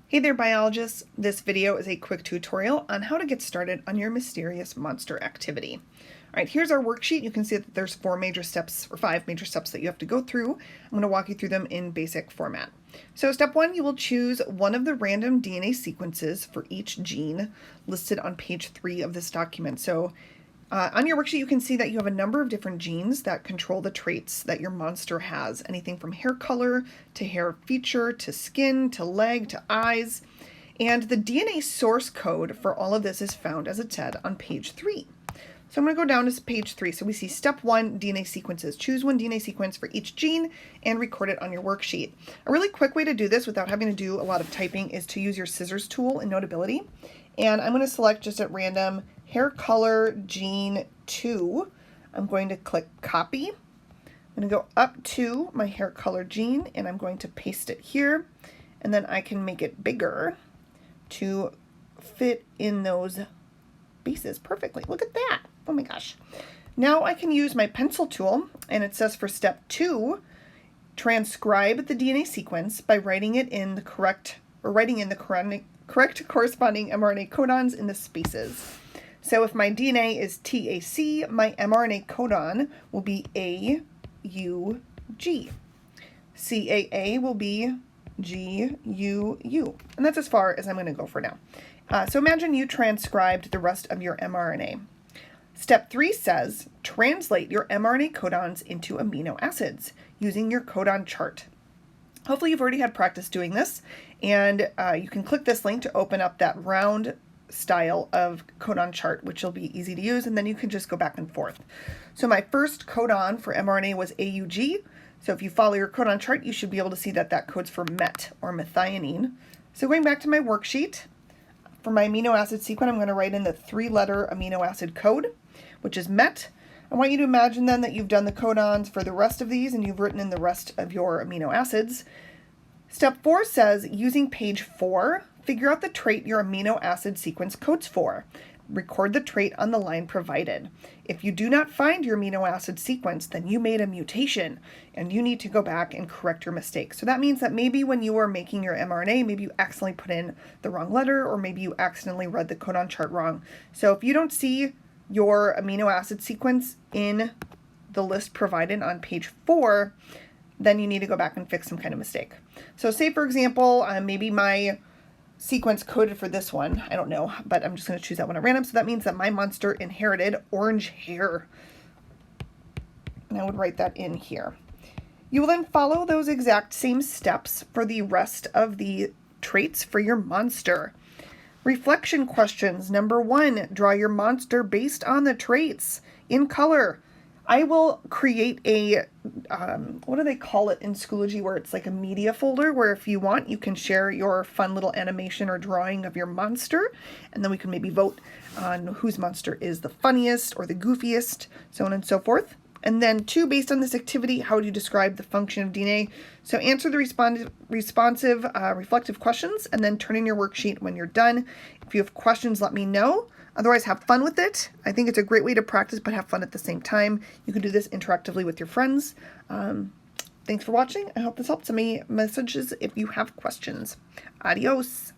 Hey there, biologists! This video is a quick tutorial on how to get started on your mysterious monster activity. All right, here's our worksheet. You can see that there's 5 major steps that you have to go through. I'm going to walk you through them in basic format. So step 1, you will choose one of the random DNA sequences for each gene listed on page 3 of this document. So on your worksheet, you can see that you have a number of different genes that control the traits that your monster has. Anything from hair color to hair feature to skin to leg to eyes. And the DNA source code for all of this is found, as it said, on page 3. So I'm going to go down to page 3. So we see step 1, DNA sequences. Choose one DNA sequence for each gene and record it on your worksheet. A really quick way to do this without having to do a lot of typing is to use your scissors tool in Notability. And I'm going to select just at random hair color gene 2. I'm going to click copy. I'm going to go up to my hair color gene and I'm going to paste it here. And then I can make it bigger to fit in those spaces perfectly. Look at that. Oh my gosh. Now I can use my pencil tool, and it says for step 2, transcribe the DNA sequence by writing in the correct corresponding mRNA codons in the spaces. So if my DNA is TAC, my mRNA codon will be AUG. CAA will be GUU. And that's as far as I'm going to go for now. So imagine you transcribed the rest of your mRNA. Step 3 says, translate your mRNA codons into amino acids using your codon chart. Hopefully you've already had practice doing this, and you can click this link to open up that round style of codon chart, which will be easy to use, and then you can just go back and forth. So my first codon for mRNA was AUG. So if you follow your codon chart, you should be able to see that that codes for MET, or methionine. So going back to my worksheet, for my amino acid sequence, I'm going to write in the 3-letter amino acid code, which is MET. I want you to imagine then that you've done the codons for the rest of these and you've written in the rest of your amino acids. Step 4 says, using page 4, figure out the trait your amino acid sequence codes for. Record the trait on the line provided. If you do not find your amino acid sequence, then you made a mutation and you need to go back and correct your mistake. So that means that maybe when you are making your mRNA, maybe you accidentally put in the wrong letter, or maybe you accidentally read the codon chart wrong. So if you don't see your amino acid sequence in the list provided on page 4, then you need to go back and fix some kind of mistake. So say, for example, maybe my sequence coded for this one, I don't know, but I'm just going to choose that one at random. So that means that my monster inherited orange hair. And I would write that in here. You will then follow those exact same steps for the rest of the traits for your monster. Reflection questions. Number 1, draw your monster based on the traits in color. I will create a, what do they call it in Schoology, where it's like a media folder, where if you want, you can share your fun little animation or drawing of your monster, and then we can maybe vote on whose monster is the funniest or the goofiest, so on and so forth. And then 2, based on this activity, how would you describe the function of DNA? So answer the responsive, reflective questions, and then turn in your worksheet when you're done. If you have questions, let me know. Otherwise, have fun with it. I think it's a great way to practice, but have fun at the same time. You can do this interactively with your friends. Thanks for watching. I hope this helped. Send me messages if you have questions. Adios.